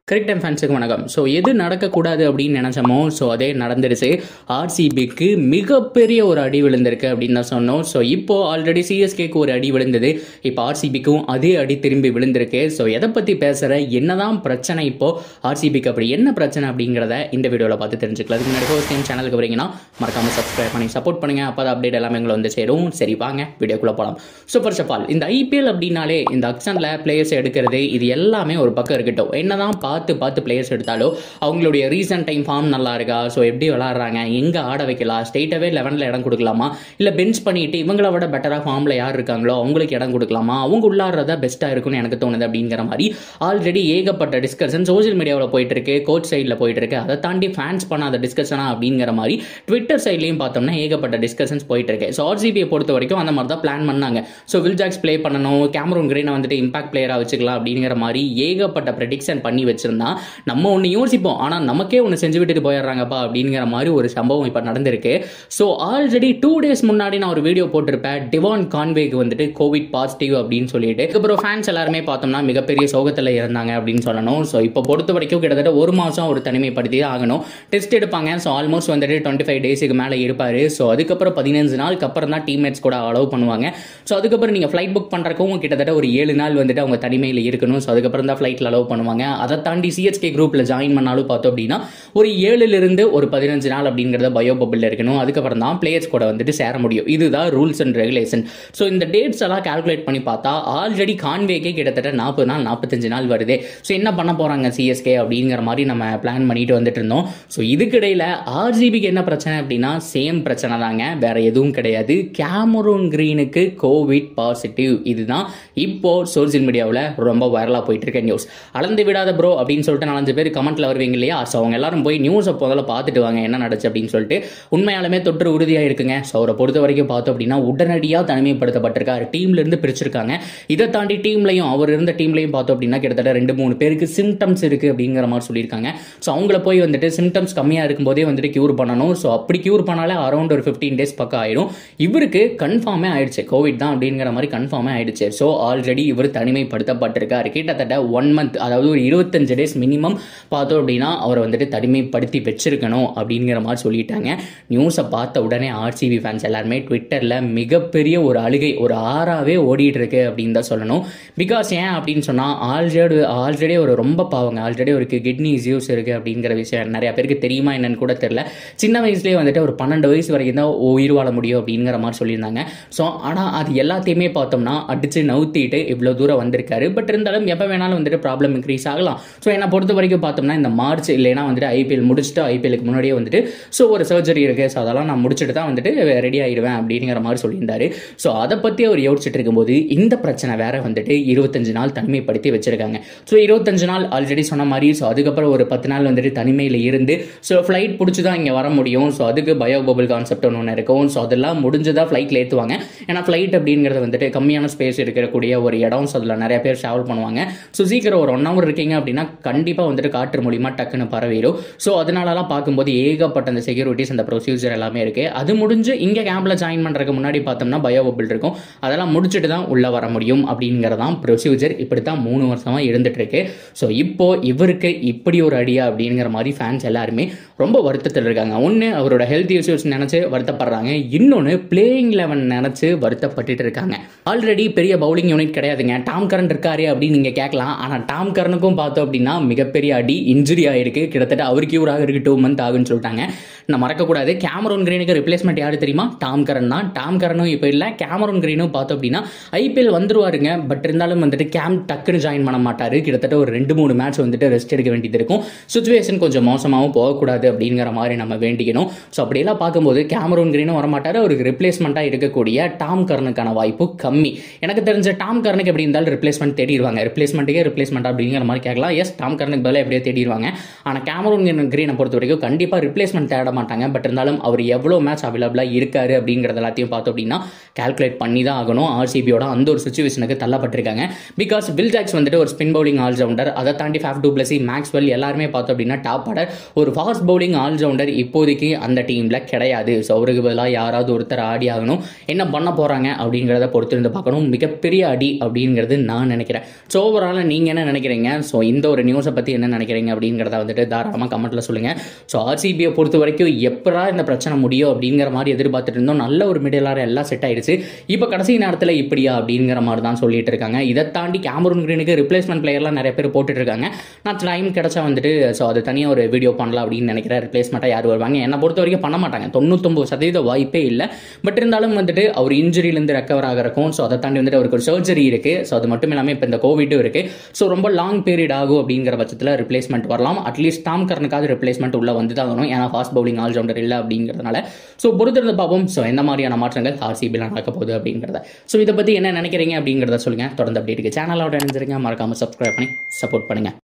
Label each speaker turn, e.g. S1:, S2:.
S1: Correct time ஃபேன்ஸுக்கு வணக்கம். So எது நடக்கக்கூடாது அப்படின்னு நினச்சோமோ ஸோ அதே நடந்துருச்சு. ஆர்சிபிக்கு மிகப்பெரிய ஒரு அடி விழுந்திருக்கு அப்படின்னு தான் சொன்னோம். ஸோ இப்போ ஆல்ரெடி சிஎஸ்கேக்கு ஒரு அடி விழுந்தது, இப்போ ஆர்சிபிக்கும் அதே அடி திரும்பி விழுந்திருக்கு. ஸோ எதை பற்றி பேசுகிற, என்னதான் பிரச்சனை இப்போ ஆர்சிபிக்கு, அப்படி என்ன பிரச்சனை அப்படிங்கிறத இந்த வீடியோவில் பார்த்து தெரிஞ்சுக்கலாம். அதுக்கு முன்னாடி ஃபர்ஸ்ட் டைம் சேனலுக்கு வரீங்கன்னா மறக்காமல் சப்ஸ்கிரைப் பண்ணி சப்போர்ட் பண்ணுங்க. அப்போ தான் அப்டேட் எல்லாமே எங்களை வந்து சேரும். சரி வாங்க வீடியோக்குள்ளே போகலாம். ஸோ ஃபர்ஸ்ட் ஆஃப் ஆல் இந்த ஐபிஎல் அப்படின்னாலே இந்த ஆக்ஷனில் பிளேயர்ஸ் எடுக்கிறது இது எல்லாமே ஒரு பக்கம் இருக்கட்டும். என்னதான் பார்த்து பிளேயர்ஸ் எடுத்தாலோ அவங்களுடைய ரீசன்ட் டைம் ஃபார்ம் நல்லா இருக்கா, ஸோ எப்படி விளாட்றாங்க, எங்கே ஆட வைக்கலாம், ஸ்ட்ரெயிட்டாகவே 11ல் இடம் கொடுக்கலாமா, இல்லை பெஞ்ச் பண்ணிட்டு இவங்களை விட பெட்டராக ஃபார்மில் யார் இருக்காங்களோ அவங்களுக்கு இடம் கொடுக்கலாமா, அவங்க உள்ளாடுறதா பெஸ்ட்டாக இருக்குன்னு எனக்கு தோணுது அப்படிங்கிற மாதிரி ஆல்ரெடி ஏகப்பட்ட டிஸ்கஷன் சோஷியல் மீடியாவில் போயிட்டு இருக்கு, கோச் சைடில் போயிட்டு இருக்கு. அதை தாண்டி ஃபேன்ஸ் பண்ணாத டிஸ்கஷனா அப்படிங்கிற மாதிரி ட்விட்டர் சைட்லையும் பார்த்தோம்னா ஏகப்பட்ட டிஸ்கஷன்ஸ் போயிட்டு இருக்கு. ஸோ ஆர்சிபியை பொறுத்த வரைக்கும் அந்த மாதிரி தான் பிளான் பண்ணாங்க. ஸோ வில் ஜாக்ஸ் ப்ளே பண்ணணும், கேமரூன் கிரீனை வந்துட்டு இம்பாக்ட் பிளேயராக வச்சுக்கலாம் அப்படிங்கிற மாதிரி ஏகப்பட்ட ப்ரெடிக்ஷன் பண்ணி வச்சிருந்தா நம்ம ஒன்று யோசிப்போம், ஆனால் நமக்கே ஒன்று செஞ்சு விட்டுட்டு போயிடுறாங்கப்பா அப்படிங்கிற மாதிரி ஒரு சம்பவம் இப்போ நடந்திருக்கு. ஸோ ஆல்ரெடி 2 days முன்னாடி நான் ஒரு வீடியோ போட்டிருப்பேன், டிவான் கான்வேக்கு வந்துட்டு கோவிட் பாசிட்டிவ் அப்படின்னு சொல்லிட்டு. அதுக்கப்புறம் ஃபேன்ஸ் எல்லாருமே பார்த்தோம்னா மிகப்பெரிய சோகத்தில் இருந்தாங்க அப்படின்னு சொல்லணும். ஸோ இப்போ பொறுத்த வரைக்கும் கிட்டத்தட்ட 1 மாதம் ஒரு தனிமைப்படுத்தி ஆகணும், டெஸ்ட் எடுப்பாங்க. ஸோ ஆல்மோஸ்ட் வந்துட்டு 25 days மேலே இருப்பார். ஸோ அதுக்கப்புறம் 15 நாளுக்கு அப்புறம் தான் டீம்மேட்ஸ் கூட அலோவ் பண்ணுவாங்க. ஸோ அதுக்கப்புறம் நீங்கள் ஃப்ளைட் புக் பண்ணுறக்கும் கிட்டத்தட்ட ஒரு 7 நாள் வந்துட்டு அவங்க தனிமையில் இருக்கணும். ஸோ அதுக்கப்புறம் தான் ஃப்ளைட்டில் அலோவ் பண்ணுவாங்க. அதை தாண்டி சிஎஸ்கே குரூப்பில் ஜாயின் பண்ணாலும் பார்த்தோம் அப்படின்னா ஒரு 7லிருந்து ஒரு 15 நாள் அப்படிங்கிறத பயோ பபிள் இருக்கணும். அதுக்கப்புறம் தான் பிளேயர்ஸ் கூட வந்துட்டு சேர முடியும். இதுதான் ரூல்ஸ் அண்ட் ரெகுலேஷன். ஸோ இந்த டேட்ஸ் எல்லாம் கால்குலேட் பண்ணி பார்த்தா ஆல்ரெடி கான்வேக்கே கிட்டத்தட்ட 40 நாள் 45 நாள் வருது. ஸோ என்ன பண்ண போகிறாங்க சிஎஸ்கே அப்படிங்கிற மாதிரி நம்ம பிளான் பண்ணிட்டு வந்துட்டு இருந்தோம். ஸோ இதுக்கிடையில் ஆர்சிபிக்கு என்ன பிரச்சனை அப்படின்னா சேம் பிரச்சனை தாங்க, வேற எதுவும் கிடையாது. கேமரூன் கிரீனுக்கு கோவிட் பாசிட்டிவ். இதுதான் இப்போ சோஷியல் மீடியாவில் ரொம்ப வைரலாக போயிட்டு இருக்க நியூஸ். அளந்து விடாத ப்ரோ அப்படின்னு சொல்லிட்டு 4 பேர் கமெண்ட்ல வருவீங்க இல்லையா. ஸோ அவங்க எல்லாரும் போய் நியூஸை முதல்ல பார்த்துட்டு வாங்க என்ன நடச்சு அப்படின்னு சொல்லிட்டு. உண்மையாலுமே தொற்று உறுதியாக இருக்குங்க. ஸோ அவரை பொறுத்த வரைக்கும் பார்த்தோம் அப்படின்னா உடனடியாக தனிமைப்படுத்தப்பட்டிருக்காரு, டீம்ல இருந்து பிரிச்சிருக்காங்க. இதை தாண்டி டீம்லையும் அவர் இருந்த டீம்லையும் பார்த்தோம் அப்படின்னா கிட்டத்தட்ட 2-3 பேருக்கு சிம்டம்ஸ் இருக்கு அப்படிங்கிற மாதிரி சொல்லியிருக்காங்க. ஸோ அவங்கள போய் வந்துட்டு சிம்டம்ஸ் கம்மியாக இருக்கும்போதே வந்துட்டு கியூர் பண்ணணும். ஸோ அப்படி கியூர் பண்ணாலே அரௌண்ட் ஒரு 15 days பக்கம் ஆயிடும். இவருக்கு கன்ஃபார்மே ஆயிடுச்சு, கோவிட் தான் அப்படிங்கிற மாதிரி கன்ஃபார்மே ஆயிடுச்சு. ஸோ ஆல்ரெடி இவர் தனிமைப்படுத்தப்பட்டிருக்காரு. கிட்டத்தட்ட 1 month, அதாவது ஒரு 25 days மினிமம் பார்த்தோம் அப்படின்னா அவரை வந்துட்டு தனிமைப்படுத்தி வச்சிருக்கணும் அப்படிங்கிற மாதிரி சொல்லிட்டாங்க. நியூஸை பார்த்த உடனே ஆர்சிபி ஃபேன்ஸ் எல்லாருமே ட்விட்டரில் மிகப்பெரிய ஒரு அழுகை, ஒரு ஆறாவே ஓடிட்டு இருக்கு அப்படின்னு தான் சொல்லணும். பிகாஸ் ஏன் அப்படின்னு சொன்னால் ஆல்ரெடி ஒரு ரொம்ப பாவங்க, ஆல்ரெடி ஒரு கிட்னி இஷ்யூஸ் இருக்குது அப்படிங்கிற விஷயம் நிறைய பேருக்கு தெரியுமா என்னன்னு கூட தெரியல. சின்ன வயசுலேயே வந்துட்டு ஒரு 12 வயசு வரைக்கும் தான் உயிர் வாழ முடியும் அப்படிங்கிற மாதிரி சொல்லியிருந்தாங்க. ஸோ ஆனால் அது எல்லாத்தையுமே பார்த்தோம்னா அடித்து நவுத்திட்டு இவ்வளோ தூரம் வந்திருக்காரு. பட் இருந்தாலும் எப்போ வேணாலும் வந்துட்டு ப்ராப்ளம் இன்க்ரீஸ் ஆகலாம். ஸோ என்னை பொறுத்த வரைக்கும் பார்த்தோம்னா இந்த மார்ச் இல்லைன்னா வந்துட்டு ஐபிஎல் முடிச்சுட்டு ஐபிஎலுக்கு முன்னாடியே வந்துட்டு ஸோ ஒரு சர்ஜரி இருக்குது, ஸோ அதெல்லாம் நான் முடிச்சுட்டு தான் வந்துட்டு ரெடி ஆகிடுவேன் அப்படிங்கிற மாதிரி சொல்லியிருந்தாரு. ஸோ அதை பற்றி அவர் யோசிச்சுட்டு இருக்கும்போது இந்த பிரச்சனை வேற வந்துட்டு 25 நாள் தனிமைப்படுத்தி வச்சிருக்காங்க. ஸோ 25 நாள் ஆல்ரெடி சொன்ன மாதிரி. ஸோ அதுக்கப்புறம் ஒரு 10 நாள் வந்துட்டு தனிமையில் இருந்து ஸோ ஃப்ளைட் பிடிச்சி தான் இங்கே வர முடியும். ஸோ அதுக்கு பயோ பபிள் கான்செப்ட் ஒன்று இருக்கும். ஸோ அதெல்லாம் முடிஞ்சுதான் ஃப்ளைட்டில் ஏற்றுவாங்க. ஏன்னா ஃப்ளைட் அப்படிங்கிறது வந்துட்டு கம்மியான ஸ்பேஸ் இருக்கக்கூடிய ஒரு இடம். ஸோ அதில் நிறைய பேர் ட்ராவல் பண்ணுவாங்க. ஸோ சீக்கிரம் ஒரு 1 hour இருக்கீங்க அப்படின்னா கண்டிப்பாக வந்துட்டு காற்று மூலியமாக டக்குன்னு பரவிடும். ஸோ அதனாலலாம் பார்க்கும்போது ஏகப்பட்ட அந்த செக்யூரிட்டிஸ் அந்த ப்ரொசீஜர் எல்லாமே இருக்கு. அது முடிஞ்சு இங்கே கேம்பில் ஜாயின் பண்ணுறதுக்கு முன்னாடி பார்த்தோம்னா பயோ பபிள் இருக்கும். அதெல்லாம் முடிச்சுட்டு தான் உள்ளே வர முடியும் அப்படிங்கிறதான் ப்ரொசீஜர். இப்படி தான் 3 வருஷமாக இருந்துட்டு இருக்கு. ஸோ இப்போ இவருக்கு இப்படி ஒரு அடியா அப்படிங்கிற மாதிரி ஃபேன்ஸ் எல்லாருமே ரொம்ப வருத்தத்தில் இருக்காங்க. ஒன்று அவரோட ஹெல்த் இஷ்யூஸ் நினச்சி வருத்தப்படுறாங்க, இன்னொன்று பிளேயிங் 11 நினச்சி வருத்தப்பட்டு இருக்காங்க. ஆல்ரெடி பெரிய பவுலிங் யூனிட் கிடையாதுங்க, டாம் கரன் இருக்காரு அப்படின்னு நீங்கள் கேட்கலாம். ஆனால் டாம் கரனுக்கும் பார்த்தோம் அப்படின்னா மிகப்பெரிய அடி, இன்ஜுரி ஆயிருக்கு. கிட்டத்தட்ட அவருக்கு கியூராக இருக்கு 2 months ஆகுன்னு சொல்லிட்டாங்க. நான் மறக்கக்கூடாது, கேமரூன் கிரீனுக்கு ரிப்ளேஸ்மெண்ட் யாரு தெரியுமா? டாம் கரன் தான். டாம் கரனும் இப்போ இல்லை, கேமரூன் கிரீனும் பார்த்தோம் அப்படின்னா ஐபிஎல் வந்துருவாருங்க. பட் இருந்தாலும் வந்துட்டு டக்குன்னு ஜாயின் பண்ண மாட்டாரு. கிட்டத்தட்ட ஒரு 2-3 மேட்ச் வந்துட்டு ரெஸ்ட் எடுக்க வேண்டியது இருக்கும். சுச்சுவேஷன் கொஞ்சம் மோசமாகவும் போகக்கூடாது அப்படிங்கிற மாதிரி நம்ம வேண்டிக்கணும். ஸோ அப்படியெல்லாம் பார்க்கும்போது கேமரூன் கிரீனும் வரமாட்டாரு. அவருக்கு ரிப்ளேஸ்மெண்ட்டாக இருக்கக்கூடிய டாம் கரனுக்கான வாய்ப்பு கம்மி. எனக்கு தெரிஞ்ச டாம் கரனுக்கு எப்படி இருந்தாலும் ரிப்ளேஸ்மெண்ட் தேடிடுவாங்க. ரிப்ளேஸ்மெண்ட் அப்படிங்கிற மாதிரி கேட்கலாம். எஸ், டாம் கரனுக்கு பதிலாக எப்படியோ தேடிடுவாங்க. ஆனால் கேமரூன் கிரீனை பொறுத்த வரைக்கும் கண்டிப்பாக ரிப்ளேஸ்மெண்ட் தேட மாட்டாங்க. பட் இருந்தாலும் அவர் எவ்வளோ மேட்ச் அவைலபிளாக இருக்காரு அப்படிங்கிறது எல்லாத்தையும் பார்த்தோம் அப்படின்னா கால்குலேட் பண்ணி தான் ஆகணும். ஆர்சிபியோட அந்த ஒரு சுச்சுவேஷனுக்கு தள்ளப்பட்டிருக்காங்க. பிகாஸ் வில் ஜாக்ஸ் வந்துட்டு ஒரு ஸ்பின் பவுலிங் ஆல்ரவுண்டர், அதை தாண்டி ஃபேஃப் டு பிளஸி, மேக்ஸ்வெல் எல்லாருமே பார்த்தோம் அப்படின்னா டாப் ஆர்டர். ஒரு ஃபாஸ்ட் பவுலிங் ஆல்ரவுண்டர் இப்போதைக்கு அந்த டீமில் கிடையாது. ஸோ அவருக்கு பதிலாக யாராவது ஒருத்தர் ஆடி ஆகணும். என்ன பண்ண போகிறாங்க அப்படிங்கிறத பொறுத்திருந்து பார்க்கணும். மிகப்பெரிய அடி அப்படிங்கிறது நான் நினைக்கிறேன். ஸோ ஓவரால் நீங்கள் என்ன நினைக்கிறீங்க? ஸோ இந்த ஒரு ஒரு நியூஸை பற்றி என்ன நினைக்கிறீங்க அப்படிங்கிறத வந்துட்டு தாராளமாக கமெண்ட்டில் சொல்லுங்கள். ஸோ ஆர்சிபியை பொறுத்த வரைக்கும் எப்படா இந்த பிரச்சனை முடியும் அப்படிங்கிற மாதிரி எதிர்பார்த்துட்டு இருந்தோம். நல்ல ஒரு மிடில் ஆர்டர் எல்லாம் செட் ஆயிடுச்சு. இப்போ கடைசி நேரத்தில் இப்படியா அப்படிங்கிற மாதிரி தான் சொல்லிட்டு இருக்காங்க. இதை தாண்டி கேமரூன் கிரீனுக்கு ரிப்ளேஸ்மெண்ட் பிளேயர்லாம் நிறைய பேர் போட்டுட்டு இருக்காங்க. நான் டைம் கிடைச்சா வந்துட்டு ஸோ அது தனியாக ஒரு வீடியோ பண்ணலாம் அப்படின்னு நினைக்கிறேன். ரிப்ளேஸ்மெண்ட்டாக யார் வருவாங்க, என்னை பொறுத்த வரைக்கும் பண்ண மாட்டாங்க. 99% வாய்ப்பே இல்லை. பட் இருந்தாலும் வந்துட்டு அவர் இன்ஜுரியிலேருந்து ரெக்கவர் ஆகிறக்கும், ஸோ அதை தாண்டி வந்துட்டு அவருக்கு ஒரு சர்ஜரி இருக்குது. ஸோ அது மட்டும் இல்லாமல் இப்போ இந்த கோவிடும் இருக்குது. ஸோ ரொம்ப லாங் பீரியட் ஆகும் அப்படிங்கிற பட்சத்தில் ரிப்ளேஸ்மெண்ட் வரலாம். அட்லீஸ்ட் டாம் கர்னுக்காவது ரிப்ளேஸ்மெண்ட் உள்ள வந்து தான் வரும். ஏன்னா ஃபாஸ்ட் பவுலிங் ஆல்ரவுண்டர் இல்லை அப்படிங்கிறதுனால. ஸோ பொறுத்திருந்து பார்ப்போம். ஸோ எந்த மாதிரியான மாற்றங்கள் ஆர்சிபியில் நடக்க போகுது அப்படிங்கிறத. ஸோ இதை பற்றி என்ன நினைக்கிறீங்க அப்படிங்கிறத சொல்லுங்கள். தொடர்ந்து அப்டேட்டுக்கு சேனலோட இணைஞ்சிருங்க. மறக்காமல் சப்ஸ்கிரைப் பண்ணி சப்போர்ட் பண்ணுங்கள்.